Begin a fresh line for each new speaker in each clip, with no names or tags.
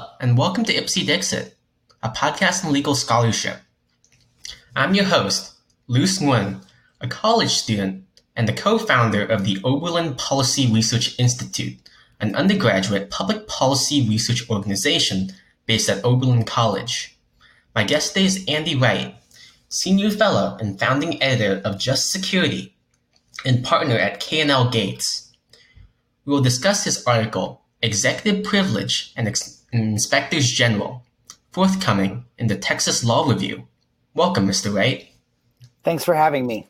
Hello, and welcome to Ipsy Dixit, a podcast on legal scholarship. I'm your host, Luce Nguyen, a college student and the co-founder of the Oberlin Policy Research Institute, an undergraduate public policy research organization based at Oberlin College. My guest today is Andy Wright, senior fellow and founding editor of Just Security and partner at K&L Gates. We will discuss his article, Executive Privilege and Inspectors General, forthcoming in the Texas Law Review. Welcome, Mr. Wright.
Thanks for having me.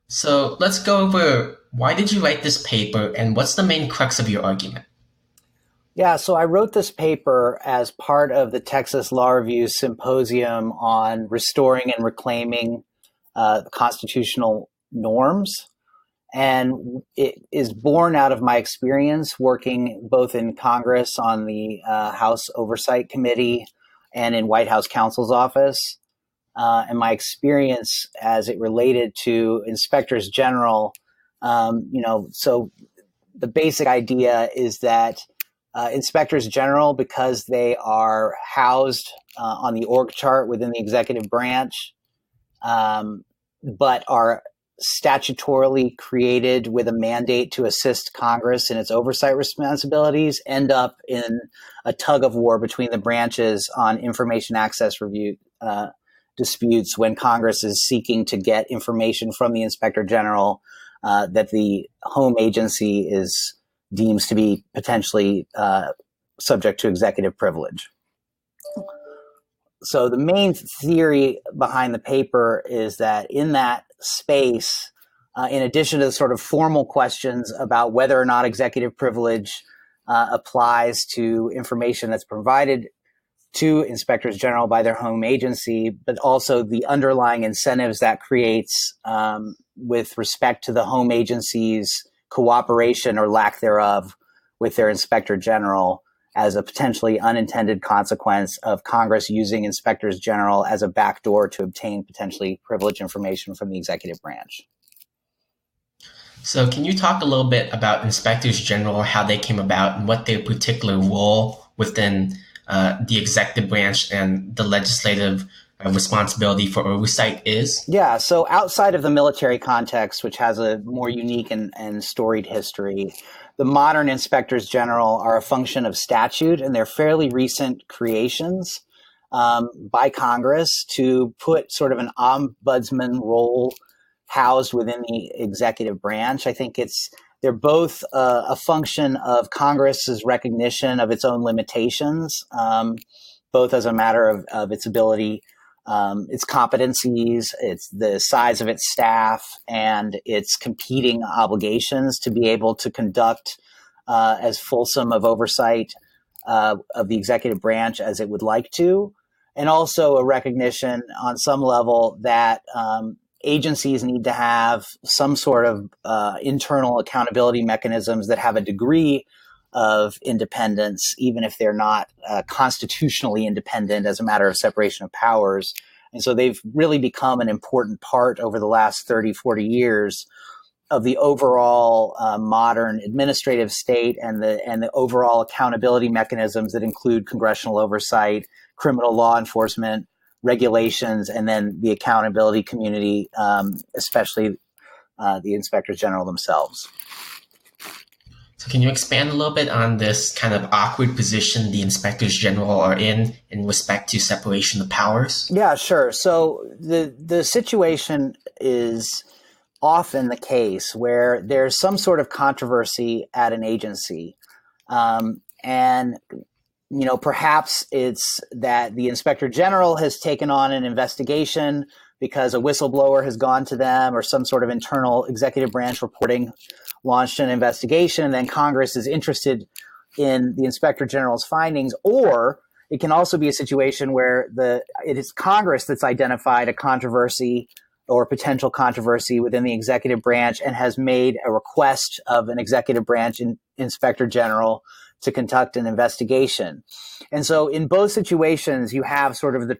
So let's go over why did you write this paper and what's the main crux of your argument?
Yeah, so I wrote this paper as part of the Texas Law Review symposium on restoring and reclaiming constitutional norms. And it is born out of my experience working both in Congress on the House Oversight Committee and in White House counsel's office, and my experience as it related to inspectors general. So the basic idea is that inspectors general, because they are housed on the org chart within the executive branch, but are statutorily created with a mandate to assist Congress in its oversight responsibilities, end up in a tug of war between the branches on information access review disputes when Congress is seeking to get information from the Inspector General that the home agency deems to be potentially subject to executive privilege. So the main theory behind the paper is that in that space, in addition to the sort of formal questions about whether or not executive privilege applies to information that's provided to inspectors general by their home agency, but also the underlying incentives that creates with respect to the home agency's cooperation or lack thereof with their inspector general as a potentially unintended consequence of Congress using inspectors general as a backdoor to obtain potentially privileged information from the executive branch.
So can you talk a little bit about inspectors general, how they came about and what their particular role within the executive branch and the legislative responsibility for oversight is?
Yeah, so outside of the military context, which has a more unique and storied history, the modern inspectors general are a function of statute, and they're fairly recent creations by Congress to put sort of an ombudsman role housed within the executive branch. I think they're both a function of Congress's recognition of its own limitations, both as a matter of its ability, its competencies, it's the size of its staff, and its competing obligations to be able to conduct as fulsome of oversight of the executive branch as it would like to, and also a recognition on some level that agencies need to have some sort of internal accountability mechanisms that have a degree of independence, even if they're not constitutionally independent as a matter of separation of powers. And so they've really become an important part over the last 30, 40 years of the overall modern administrative state and the overall accountability mechanisms that include congressional oversight, criminal law enforcement, regulations, and then the accountability community, especially the inspectors general themselves.
So can you expand a little bit on this kind of awkward position the inspectors general are in respect to separation of powers?
Yeah, sure. So the situation is often the case where there's some sort of controversy at an agency. And perhaps it's that the inspector general has taken on an investigation because a whistleblower has gone to them, or some sort of internal executive branch reporting launched an investigation, and then Congress is interested in the inspector general's findings. Or it can also be a situation where it is Congress that's identified a controversy or potential controversy within the executive branch and has made a request of an executive branch inspector general to conduct an investigation. And so in both situations, you have sort of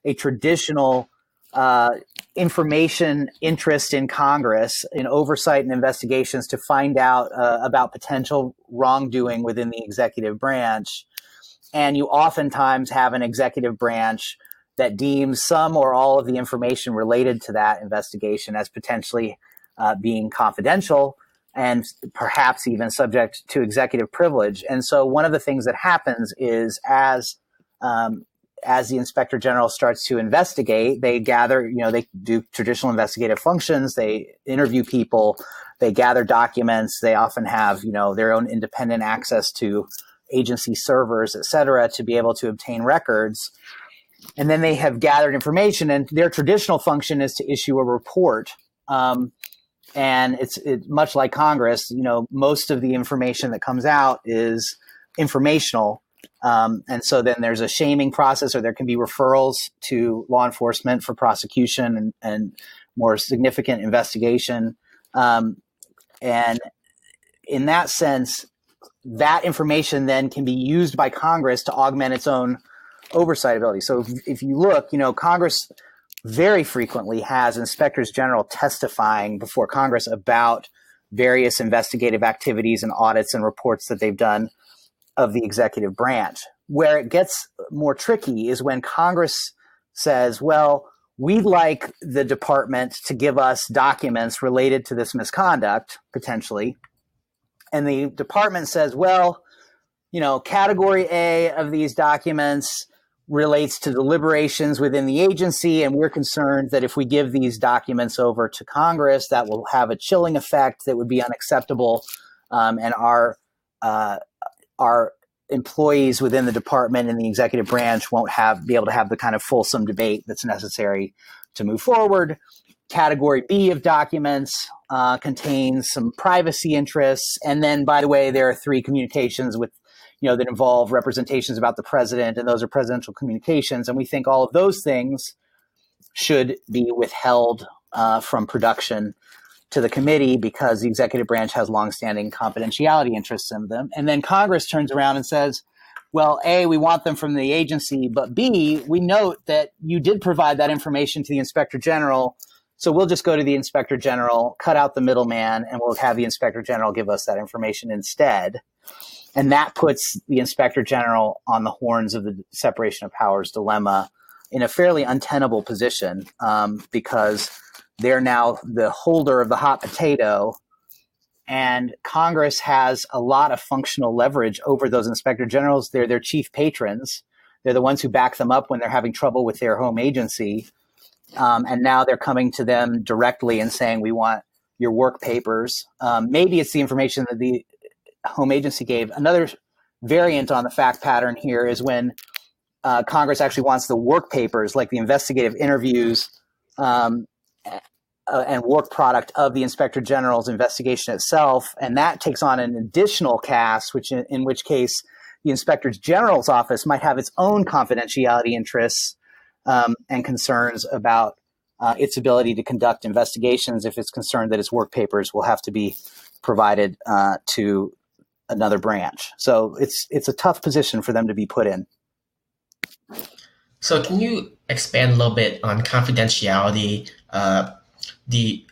a traditional information interest in Congress in oversight and investigations to find out about potential wrongdoing within the executive branch. And you oftentimes have an executive branch that deems some or all of the information related to that investigation as potentially being confidential and perhaps even subject to executive privilege. And so one of the things that happens is as the inspector general starts to investigate, they gather, they do traditional investigative functions, they interview people, they gather documents, they often have, their own independent access to agency servers, et cetera, to be able to obtain records. And then they have gathered information, and their traditional function is to issue a report. And it's much like Congress, most of the information that comes out is informational. And so then there's a shaming process, or there can be referrals to law enforcement for prosecution and more significant investigation. And in that sense, that information then can be used by Congress to augment its own oversight ability. So if you look, Congress very frequently has inspectors general testifying before Congress about various investigative activities and audits and reports that they've done of the executive branch. Where it gets more tricky is when Congress says, well, we'd like the department to give us documents related to this misconduct, potentially. And the department says, well, category A of these documents relates to deliberations within the agency, and we're concerned that if we give these documents over to Congress, that will have a chilling effect that would be unacceptable, and our employees within the department and the executive branch won't be able to have the kind of fulsome debate that's necessary to move forward. Category B of documents contains some privacy interests, and then, by the way, there are 3 communications with that involve representations about the president, and those are presidential communications. And we think all of those things should be withheld from production to the committee because the executive branch has longstanding confidentiality interests in them. And then Congress turns around and says, well, A, we want them from the agency, but B, we note that you did provide that information to the inspector general, so we'll just go to the inspector general, cut out the middleman, and we'll have the inspector general give us that information instead. And that puts the inspector general on the horns of the separation of powers dilemma in a fairly untenable position because they're now the holder of the hot potato, and Congress has a lot of functional leverage over those inspector generals. They're their chief patrons. They're the ones who back them up when they're having trouble with their home agency. And now they're coming to them directly and saying, we want your work papers. Maybe it's the information that the home agency gave. Another variant on the fact pattern here is when Congress actually wants the work papers, like the investigative interviews and work product of the inspector general's investigation itself, and that takes on an additional cast, in which case the inspector general's office might have its own confidentiality interests and concerns about its ability to conduct investigations if it's concerned that its work papers will have to be provided to another branch. So it's a tough position for them to be put in.
So can you expand a little bit on confidentiality, the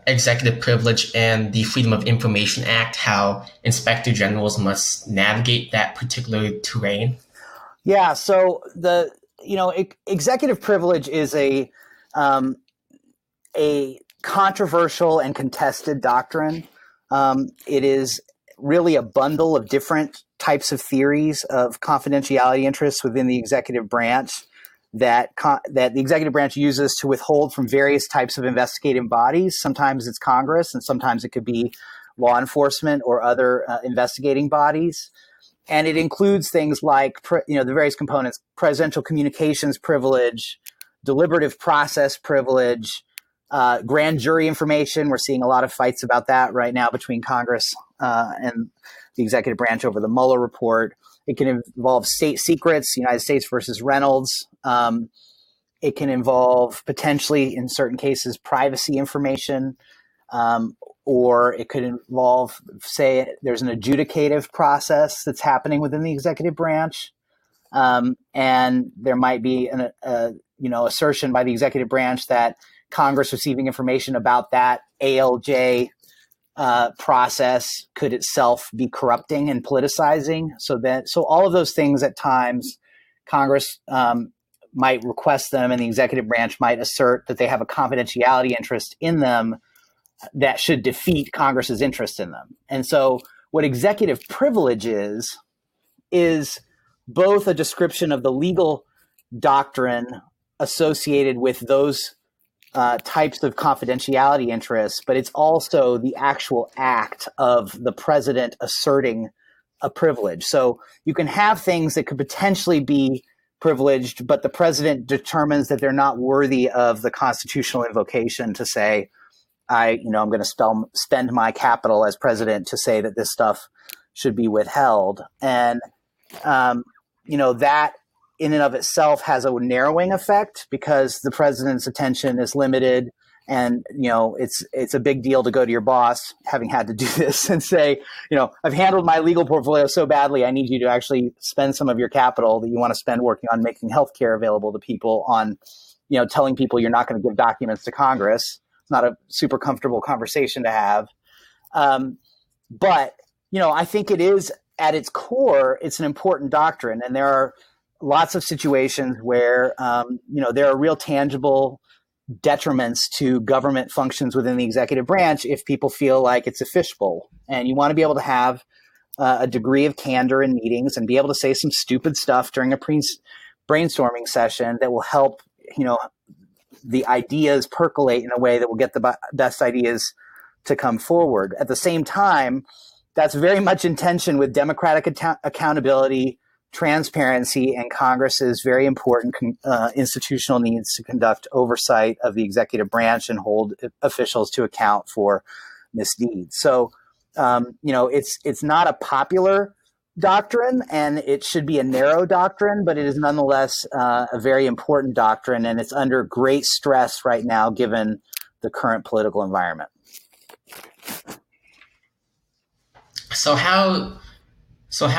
Executive Privilege and the Freedom of Information Act, how inspector generals must navigate that particular terrain?
Yeah, so executive privilege is a controversial and contested doctrine. It is really a bundle of different types of theories of confidentiality interests within the executive branch that the executive branch uses to withhold from various types of investigative bodies. Sometimes it's Congress, and sometimes it could be law enforcement or other investigating bodies. And it includes things like, the various components: presidential communications privilege, deliberative process privilege, grand jury information. We're seeing a lot of fights about that right now between Congress and the executive branch over the Mueller report. It can involve state secrets, United States versus Reynolds. It can involve potentially, in certain cases, privacy information, or it could involve, say, there's an adjudicative process that's happening within the executive branch, and there might be an assertion by the executive branch that Congress receiving information about that ALJ process could itself be corrupting and politicizing. So all of those things at times, Congress might request them, and the executive branch might assert that they have a confidentiality interest in them that should defeat Congress's interest in them. And so what executive privilege is both a description of the legal doctrine associated with those types of confidentiality interests, but it's also the actual act of the president asserting a privilege. So you can have things that could potentially be privileged, but the president determines that they're not worthy of the constitutional invocation to say, I'm going to spend my capital as president to say that this stuff should be withheld. And, that in and of itself has a narrowing effect because the president's attention is limited. And, it's a big deal to go to your boss, having had to do this, and say, I've handled my legal portfolio so badly, I need you to actually spend some of your capital that you want to spend working on making healthcare available to people, on, telling people you're not going to give documents to Congress. It's not a super comfortable conversation to have. But, I think it is at its core, it's an important doctrine. And there are lots of situations where, there are real tangible detriments to government functions within the executive branch if people feel like it's a fishbowl. And you want to be able to have a degree of candor in meetings and be able to say some stupid stuff during a brainstorming session that will help, the ideas percolate in a way that will get the best ideas to come forward. At the same time, that's very much in tension with democratic accountability, transparency, and Congress's very important institutional needs to conduct oversight of the executive branch and hold officials to account for misdeeds. So, it's not a popular doctrine, and it should be a narrow doctrine, but it is nonetheless a very important doctrine, and it's under great stress right now given the current political environment.
So how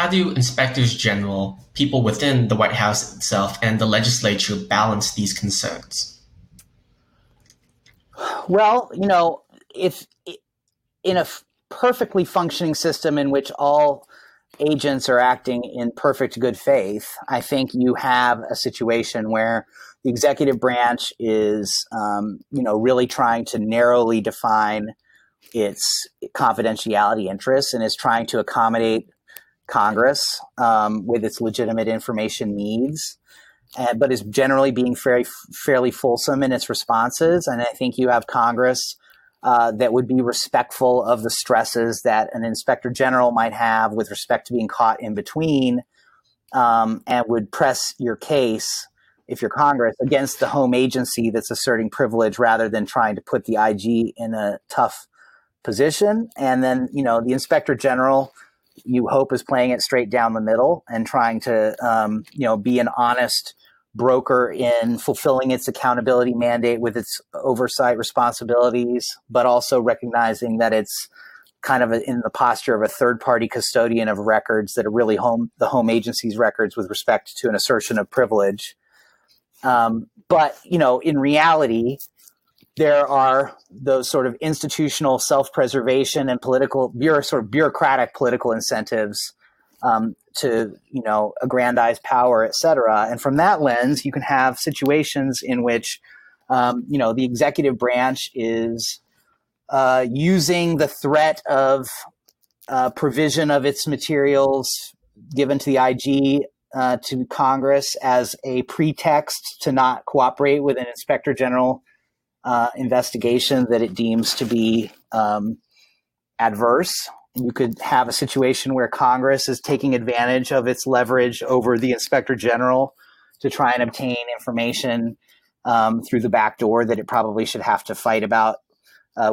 do inspectors general, people within the White House itself, and the legislature balance these concerns?
Well, if in a perfectly functioning system in which all agents are acting in perfect good faith, I think you have a situation where the executive branch is, really trying to narrowly define its confidentiality interests and is trying to accommodate Congress with its legitimate information needs, but is generally being fairly fulsome in its responses. And I think you have Congress that would be respectful of the stresses that an inspector general might have with respect to being caught in between, and would press your case, if you're Congress, against the home agency that's asserting privilege rather than trying to put the IG in a tough position. And then, the inspector general, you hope, is playing it straight down the middle and trying to, be an honest broker in fulfilling its accountability mandate with its oversight responsibilities, but also recognizing that it's kind of in the posture of a third-party custodian of records that are really the home agency's records with respect to an assertion of privilege. But, in reality, there are those sort of institutional self-preservation and bureaucratic political incentives to, aggrandize power, et cetera. And from that lens, you can have situations in which, the executive branch is using the threat of provision of its materials given to the IG to Congress as a pretext to not cooperate with an inspector general investigation that it deems to be adverse. And you could have a situation where Congress is taking advantage of its leverage over the inspector general to try and obtain information through the back door that it probably should have to fight about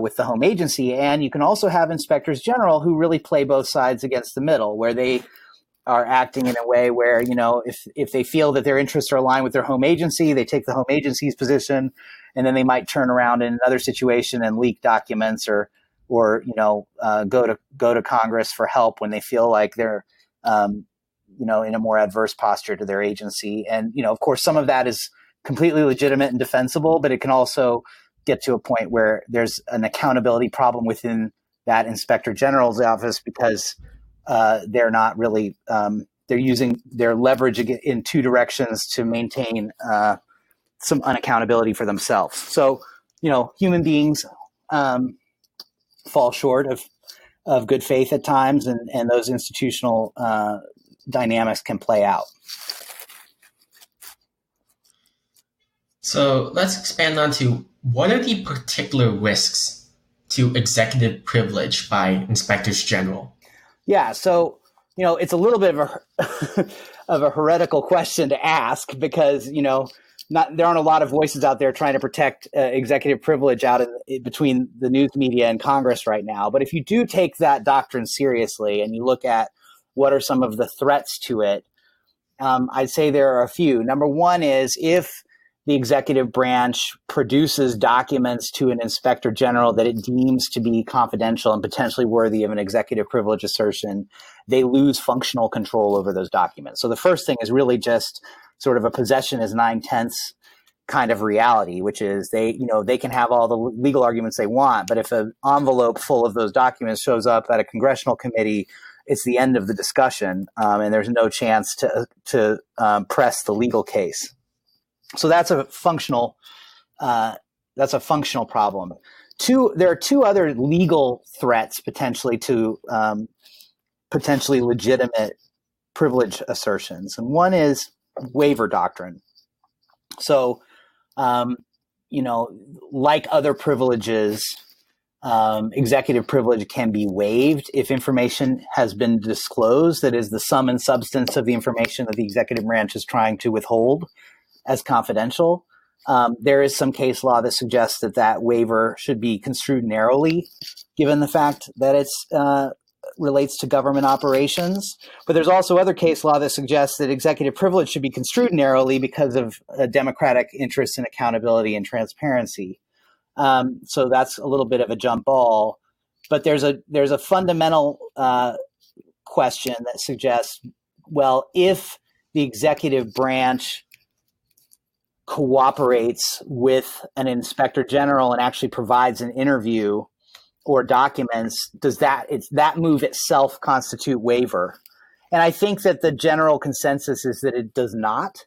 with the home agency. And you can also have inspectors general who really play both sides against the middle, where they are acting in a way where, if they feel that their interests are aligned with their home agency, they take the home agency's position, and then they might turn around in another situation and leak documents or go to Congress for help when they feel like they're, in a more adverse posture to their agency. And, of course, some of that is completely legitimate and defensible, but it can also get to a point where there's an accountability problem within that Inspector General's office because they're not really they're using their leverage in two directions to maintain some unaccountability for themselves. So, human beings fall short of good faith at times, and those institutional dynamics can play out.
So let's expand on to what are the particular risks to executive privilege by inspectors general?
Yeah, so it's a little bit of a heretical question to ask because there aren't a lot of voices out there trying to protect executive privilege out between the news media and Congress right now. But if you do take that doctrine seriously and you look at what are some of the threats to it, I'd say there are a few. Number one is if the executive branch produces documents to an inspector general that it deems to be confidential and potentially worthy of an executive privilege assertion, they lose functional control over those documents. So the first thing is really just sort of a possession is 9/10 kind of reality, which is they can have all the legal arguments they want, but if an envelope full of those documents shows up at a congressional committee, it's the end of the discussion, and there's no chance to press the legal case. So that's a functional problem. There are two other legal threats potentially to potentially legitimate privilege assertions, and one is waiver doctrine. So, like other privileges, executive privilege can be waived if information has been disclosed, that is the sum and substance of the information that the executive branch is trying to withhold as confidential. There is some case law that suggests that waiver should be construed narrowly, given the fact that it's relates to government operations. But there's also other case law that suggests that executive privilege should be construed narrowly because of a democratic interest in accountability and transparency. So that's a little bit of a jump ball. But there's a fundamental question that suggests, well, if the executive branch cooperates with an inspector general and actually provides an interview or documents, does that move itself constitute waiver? And I think that the general consensus is that it does not.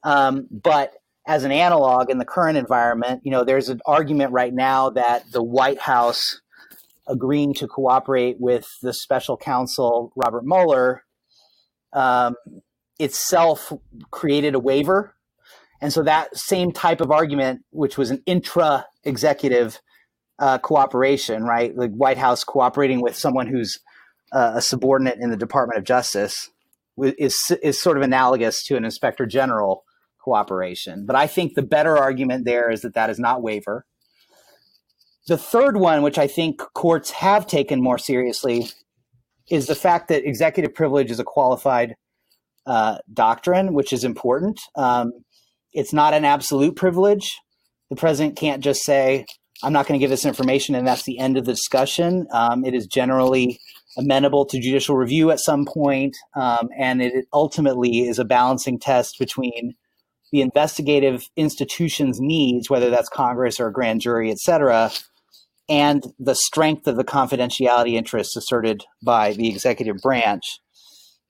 But as an analog in the current environment, there's an argument right now that the White House agreeing to cooperate with the special counsel, Robert Mueller, itself created a waiver. And so that same type of argument, which was an intra-executive cooperation, right? The White House cooperating with someone who's a subordinate in the Department of Justice is sort of analogous to an inspector general cooperation. But I think the better argument there is that is not waiver. The third one, which I think courts have taken more seriously, is the fact that executive privilege is a qualified doctrine, which is important. It's not an absolute privilege. The president can't just say, I'm not going to give this information, and that's the end of the discussion. It is generally amenable to judicial review at some point, and it ultimately is a balancing test between the investigative institution's needs, whether that's Congress or a grand jury, et cetera, and the strength of the confidentiality interests asserted by the executive branch.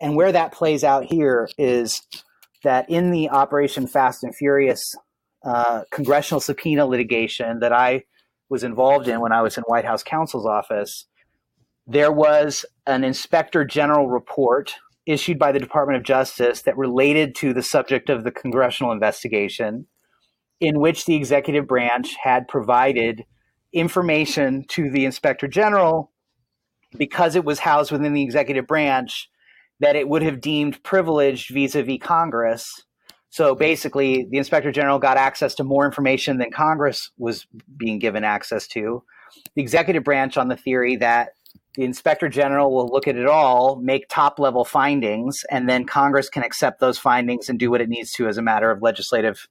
And where that plays out here is that in the Operation Fast and Furious congressional subpoena litigation that I was involved in when I was in White House counsel's office, there was an inspector general report issued by the Department of Justice that related to the subject of the congressional investigation, in which the executive branch had provided information to the inspector general because it was housed within the executive branch that it would have deemed privileged vis-a-vis Congress. So basically, the inspector general got access to more information than Congress was being given access to. The executive branch, on the theory that the inspector general will look at it all, make top-level findings, and then Congress can accept those findings and do what it needs to as a matter of legislative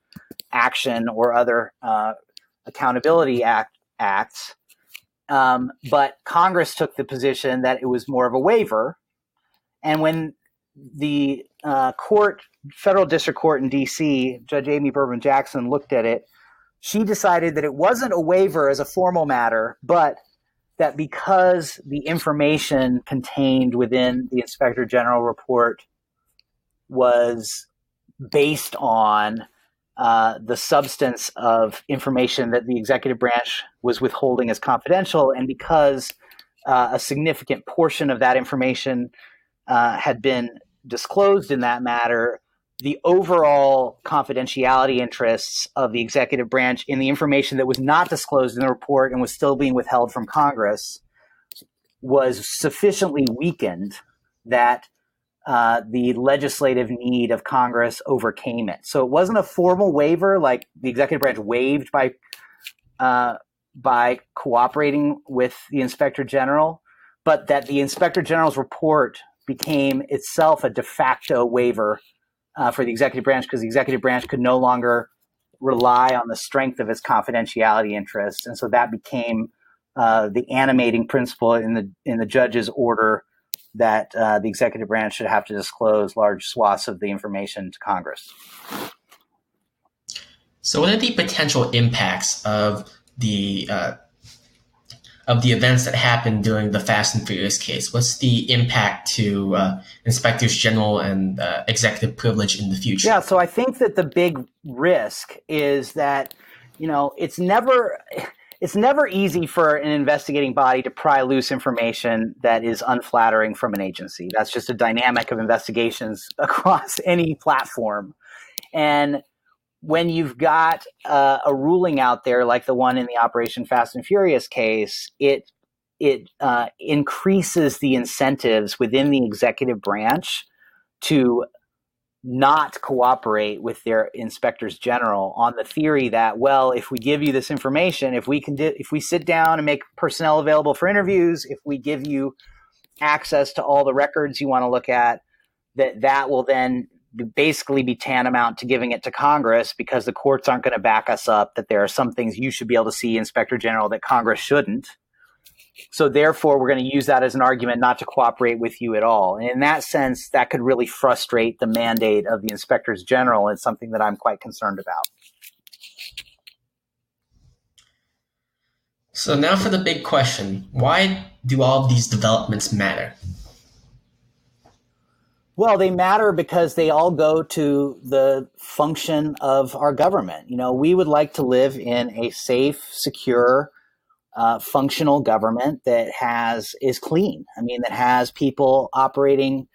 action or other accountability acts. But Congress took the position that it was more of a waiver. And when the federal district court in D.C., Judge Amy Berman Jackson, looked at it, she decided that it wasn't a waiver as a formal matter, but that because the information contained within the Inspector General report was based on the substance of information that the executive branch was withholding as confidential, and because a significant portion of that information had been disclosed in that matter, the overall confidentiality interests of the executive branch in the information that was not disclosed in the report and was still being withheld from Congress was sufficiently weakened that the legislative need of Congress overcame it. So it wasn't a formal waiver like the executive branch waived by cooperating with the Inspector General, but that the Inspector General's report became itself a de facto waiver for the executive branch, because the executive branch could no longer rely on the strength of its confidentiality interests. And so that became the animating principle in the judge's order that the executive branch should have to disclose large swaths of the information to Congress.
So what are the potential impacts of the events that happened during the Fast and Furious case? What's the impact to inspectors general and executive privilege in the future?
Yeah, so I think that the big risk is that, it's never easy for an investigating body to pry loose information that is unflattering from an agency. That's just a dynamic of investigations across any platform. And when you've got a ruling out there like the one in the Operation Fast and Furious case, it increases the incentives within the executive branch to not cooperate with their inspectors general on the theory that, well, if we give you this information, if we sit down and make personnel available for interviews, if we give you access to all the records you want to look at, that will then basically be tantamount to giving it to Congress, because the courts aren't going to back us up, that there are some things you should be able to see, Inspector General, that Congress shouldn't. So therefore, we're going to use that as an argument not to cooperate with you at all. And in that sense, that could really frustrate the mandate of the Inspectors General. It's something that I'm quite concerned about.
So now for the big question. Why do all of these developments matter?
Well, they matter because they all go to the function of our government. We would like to live in a safe, secure, functional government that is clean. That has people operating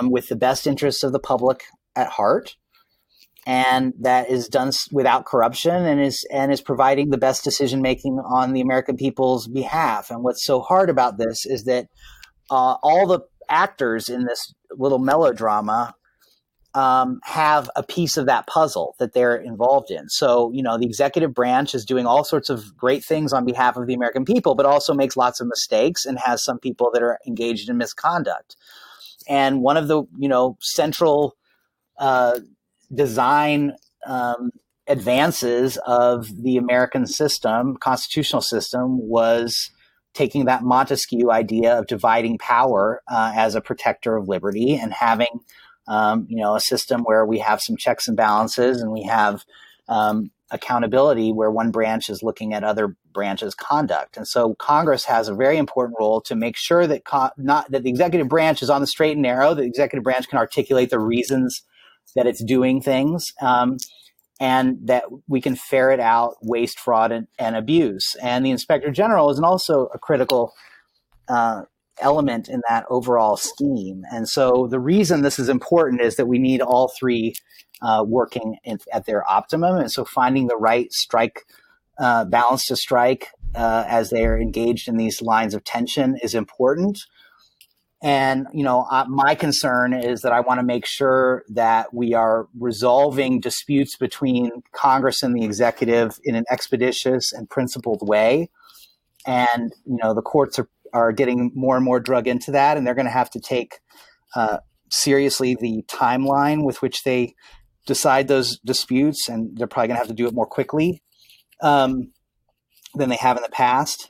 with the best interests of the public at heart, and that is done without corruption and is providing the best decision making on the American people's behalf. And what's so hard about this is that all the actors in this little melodrama have a piece of that puzzle that they're involved in. So, the executive branch is doing all sorts of great things on behalf of the American people, but also makes lots of mistakes and has some people that are engaged in misconduct. And one of the, central design advances of the American system, constitutional system, was taking that Montesquieu idea of dividing power as a protector of liberty, and having a system where we have some checks and balances, and we have accountability where one branch is looking at other branches' conduct. And so Congress has a very important role to make sure that that the executive branch is on the straight and narrow, the executive branch can articulate the reasons that it's doing things, and that we can ferret out waste, fraud, and abuse. And the Inspector General is also a critical element in that overall scheme. And so the reason this is important is that we need all three working at their optimum. And so finding the right balance to strike as they are engaged in these lines of tension is important. And, my concern is that I want to make sure that we are resolving disputes between Congress and the executive in an expeditious and principled way. And, the courts are getting more and more drug into that, and they're going to have to take seriously the timeline with which they decide those disputes, and they're probably going to have to do it more quickly than they have in the past.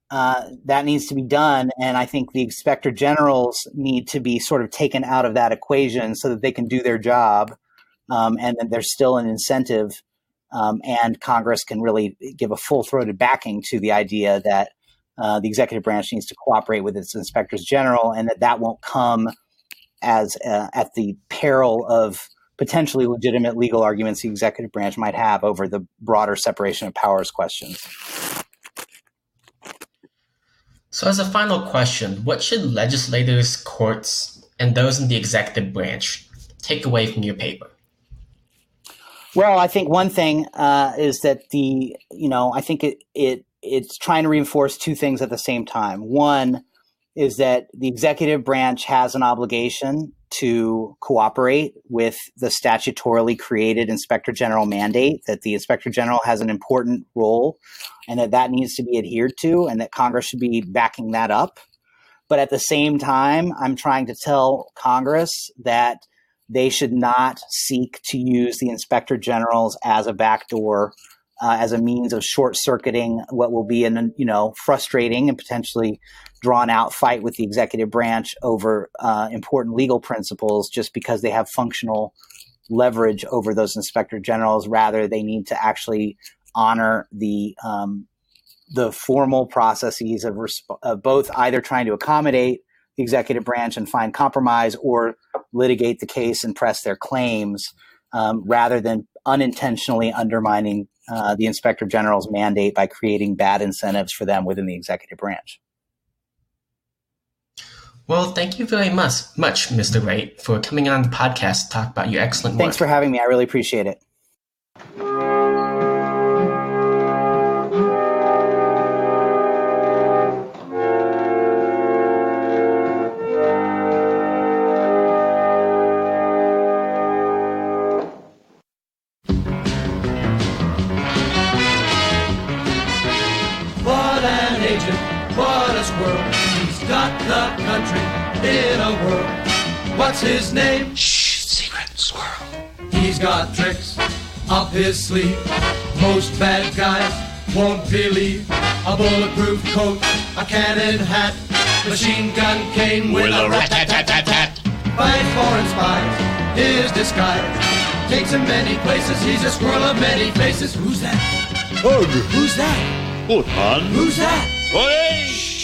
That needs to be done, and I think the inspector generals need to be sort of taken out of that equation so that they can do their job, and that there's still an incentive, and Congress can really give a full-throated backing to the idea that the executive branch needs to cooperate with its inspectors general, and that won't come as at the peril of potentially legitimate legal arguments the executive branch might have over the broader separation of powers questions.
So as a final question, what should legislators, courts, and those in the executive branch take away from your paper?
Well, I think one thing is that I think it's trying to reinforce two things at the same time. One is that the executive branch has an obligation to cooperate with the statutorily created inspector general mandate, that the inspector general has an important role and that needs to be adhered to, and that Congress should be backing that up. But at the same time, I'm trying to tell Congress that they should not seek to use the inspector generals as a backdoor, as a means of short-circuiting what will be an frustrating and potentially drawn-out fight with the executive branch over important legal principles, just because they have functional leverage over those inspector generals. Rather, they need to actually honor the formal processes of both either trying to accommodate the executive branch and find compromise, or litigate the case and press their claims, rather than unintentionally undermining the inspector general's mandate by creating bad incentives for them within the executive branch.
Well, thank you very much, Mr. Wright, for coming on the podcast to talk about your excellent work.
Thanks for having me. I really appreciate it.
What a squirrel, he's got the country in a whirl. What's his name?
Shh, secret squirrel.
He's got tricks up his sleeve most bad guys won't believe. A bulletproof coat, a cannon hat, machine gun cane with a rat-tat-tat-tat-tat. Fights foreign spies, his disguise takes him many places. He's a squirrel of many faces. Who's that?
Ugh.
Who's that?
Good man.
Who's that?
Hey!